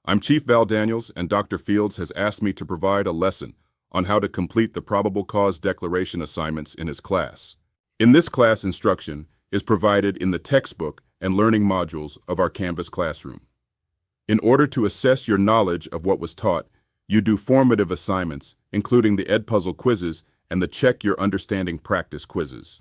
I'm Chief Val Daniels, and Dr. Fields has asked me to provide a lesson on how to complete the probable cause declaration assignments in his class. In this class, instruction is provided in the textbook and learning modules of our Canvas classroom. In order to assess your knowledge of what was taught, you do formative assignments, including the Edpuzzle quizzes and the Check Your Understanding practice quizzes.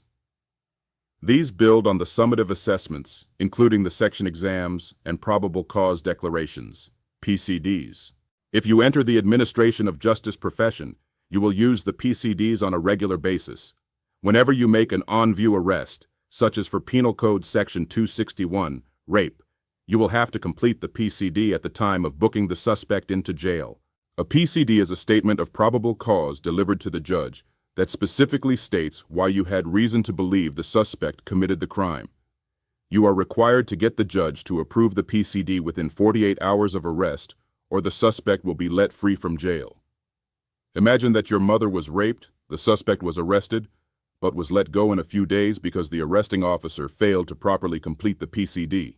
These build on the summative assessments, including the section exams and probable cause declarations, PCDs. If you enter the administration of justice profession, you will use the PCDs on a regular basis. Whenever you make an on-view arrest, such as for Penal Code Section 261, rape, you will have to complete the PCD at the time of booking the suspect into jail. A PCD is a statement of probable cause delivered to the judge that specifically states why you had reason to believe the suspect committed the crime. You are required to get the judge to approve the PCD within 48 hours of arrest, or the suspect will be let free from jail. Imagine that your mother was raped, the suspect was arrested, but was let go in a few days because the arresting officer failed to properly complete the PCD.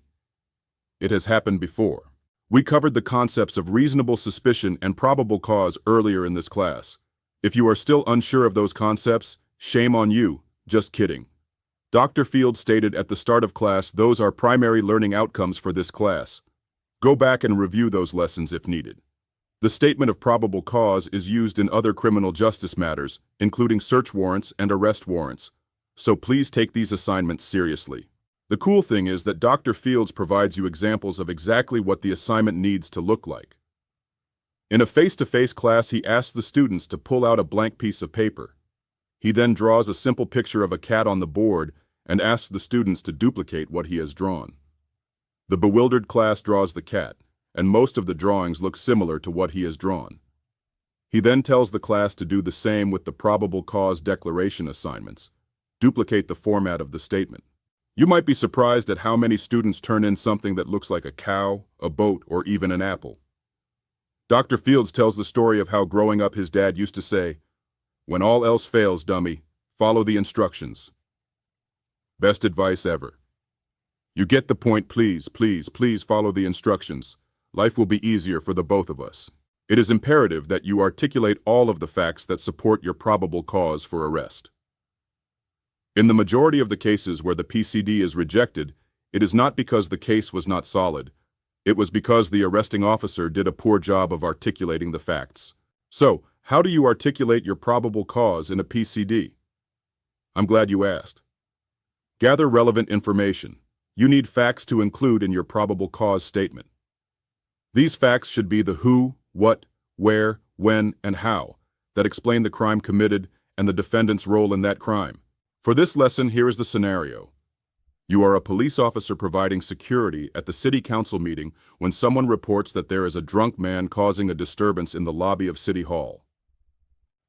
It has happened before. We covered the concepts of reasonable suspicion and probable cause earlier in this class. If you are still unsure of those concepts, shame on you, just kidding. Dr. Fields stated at the start of class those are primary learning outcomes for this class. Go back and review those lessons if needed. The statement of probable cause is used in other criminal justice matters, including search warrants and arrest warrants, so please take these assignments seriously. The cool thing is that Dr. Fields provides you examples of exactly what the assignment needs to look like. In a face-to-face class, he asks the students to pull out a blank piece of paper. He then draws a simple picture of a cat on the board and asks the students to duplicate what he has drawn. The bewildered class draws the cat, and most of the drawings look similar to what he has drawn. He then tells the class to do the same with the probable cause declaration assignments. Duplicate the format of the statement. You might be surprised at how many students turn in something that looks like a cow, a boat, or even an apple. Dr. Fields tells the story of how growing up his dad used to say, "When all else fails, dummy, follow the instructions." Best advice ever. You get the point, please, please, please follow the instructions. Life will be easier for the both of us. It is imperative that you articulate all of the facts that support your probable cause for arrest. In the majority of the cases where the PCD is rejected, it is not because the case was not solid. It was because the arresting officer did a poor job of articulating the facts. So, how do you articulate your probable cause in a PCD? I'm glad you asked. Gather relevant information. You need facts to include in your probable cause statement. These facts should be the who, what, where, when, and how that explain the crime committed and the defendant's role in that crime. For this lesson, here is the scenario. You are a police officer providing security at the city council meeting when someone reports that there is a drunk man causing a disturbance in the lobby of City Hall.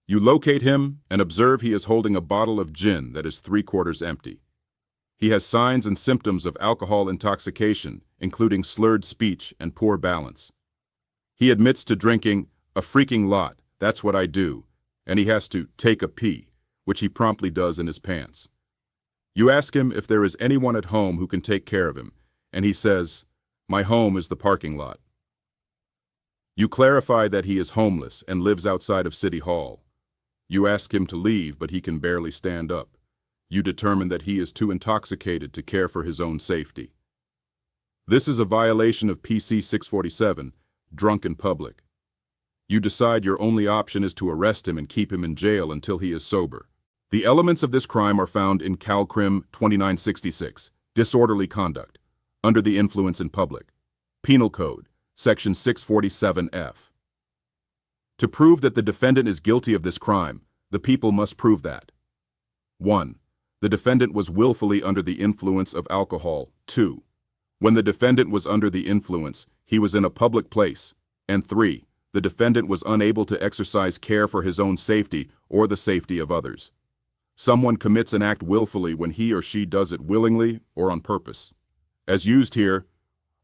You locate him and observe he is holding a bottle of gin that is 3/4 empty. He has signs and symptoms of alcohol intoxication, including slurred speech and poor balance. He admits to drinking a freaking lot, that's what I do, and he has to take a pee, which he promptly does in his pants. You ask him if there is anyone at home who can take care of him, and he says, "My home is the parking lot." You clarify that he is homeless and lives outside of City Hall. You ask him to leave, but he can barely stand up. You determine that he is too intoxicated to care for his own safety. This is a violation of PC 647, drunk in public. You decide your only option is to arrest him and keep him in jail until he is sober. The elements of this crime are found in Cal Crim 2966, disorderly conduct, under the influence in public. Penal Code, Section 647F. To prove that the defendant is guilty of this crime, the people must prove that 1. The defendant was willfully under the influence of alcohol. 2. When the defendant was under the influence, he was in a public place. And 3. The defendant was unable to exercise care for his own safety or the safety of others. Someone commits an act willfully when he or she does it willingly or on purpose. As used here,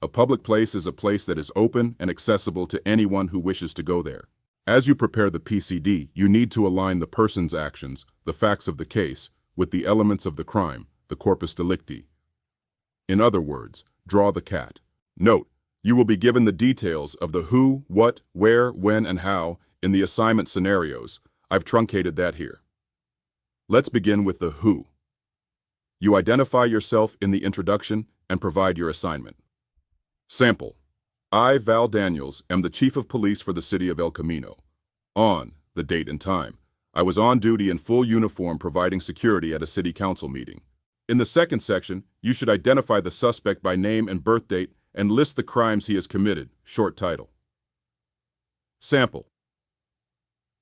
a public place is a place that is open and accessible to anyone who wishes to go there. As you prepare the PCD, you need to align the person's actions, the facts of the case, with the elements of the crime, the corpus delicti. In other words, draw the cat. Note, You will be given the details of the who, what, where, when, and how in the assignment scenarios. I've truncated that here. Let's begin with the who. You identify yourself in the introduction and provide your assignment. Sample. I, Val Daniels, am the Chief of Police for the City of El Camino. On, the date and time. I was on duty in full uniform providing security at a city council meeting. In the second section, you should identify the suspect by name and birth date and list the crimes he has committed, short title. Sample.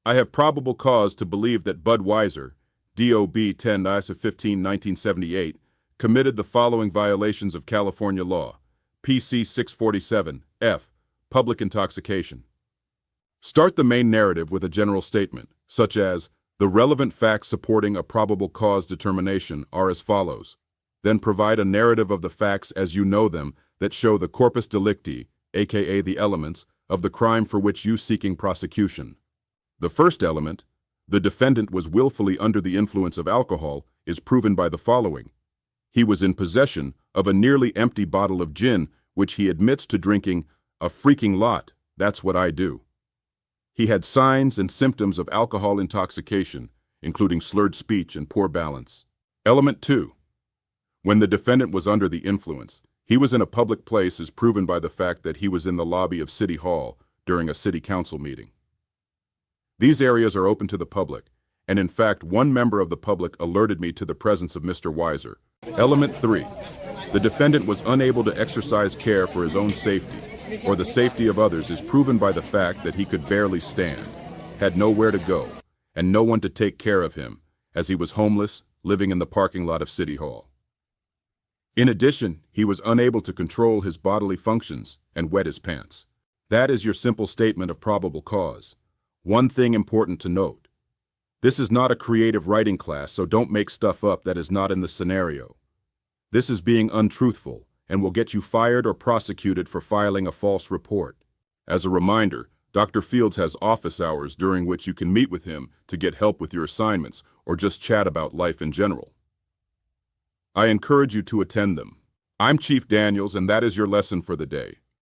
I have probable cause to believe that Bud Weiser, DOB 10-15-1978, committed the following violations of California law. PC 647, F, public intoxication. Start the main narrative with a general statement, such as, the relevant facts supporting a probable cause determination are as follows. Then provide a narrative of the facts as you know them that show the corpus delicti, aka the elements, of the crime for which you seeking prosecution. The first element, the defendant was willfully under the influence of alcohol, is proven by the following. He was in possession of a nearly empty bottle of gin, which he admits to drinking a freaking lot. That's what I do. He had signs and symptoms of alcohol intoxication, including slurred speech and poor balance. Element 2. When the defendant was under the influence, he was in a public place as proven by the fact that he was in the lobby of City Hall during a city council meeting. These areas are open to the public, and in fact, one member of the public alerted me to the presence of Mr. Weiser. Element 3. The defendant was unable to exercise care for his own safety, or the safety of others is proven by the fact that he could barely stand, had nowhere to go, and no one to take care of him, as he was homeless, living in the parking lot of City Hall. In addition, he was unable to control his bodily functions and wet his pants. That is your simple statement of probable cause. One thing important to note. This is not a creative writing class, so don't make stuff up that is not in the scenario. This is being untruthful and will get you fired or prosecuted for filing a false report. As a reminder, Dr. Fields has office hours during which you can meet with him to get help with your assignments or just chat about life in general. I encourage you to attend them. I'm Chief Daniels, and that is your lesson for the day.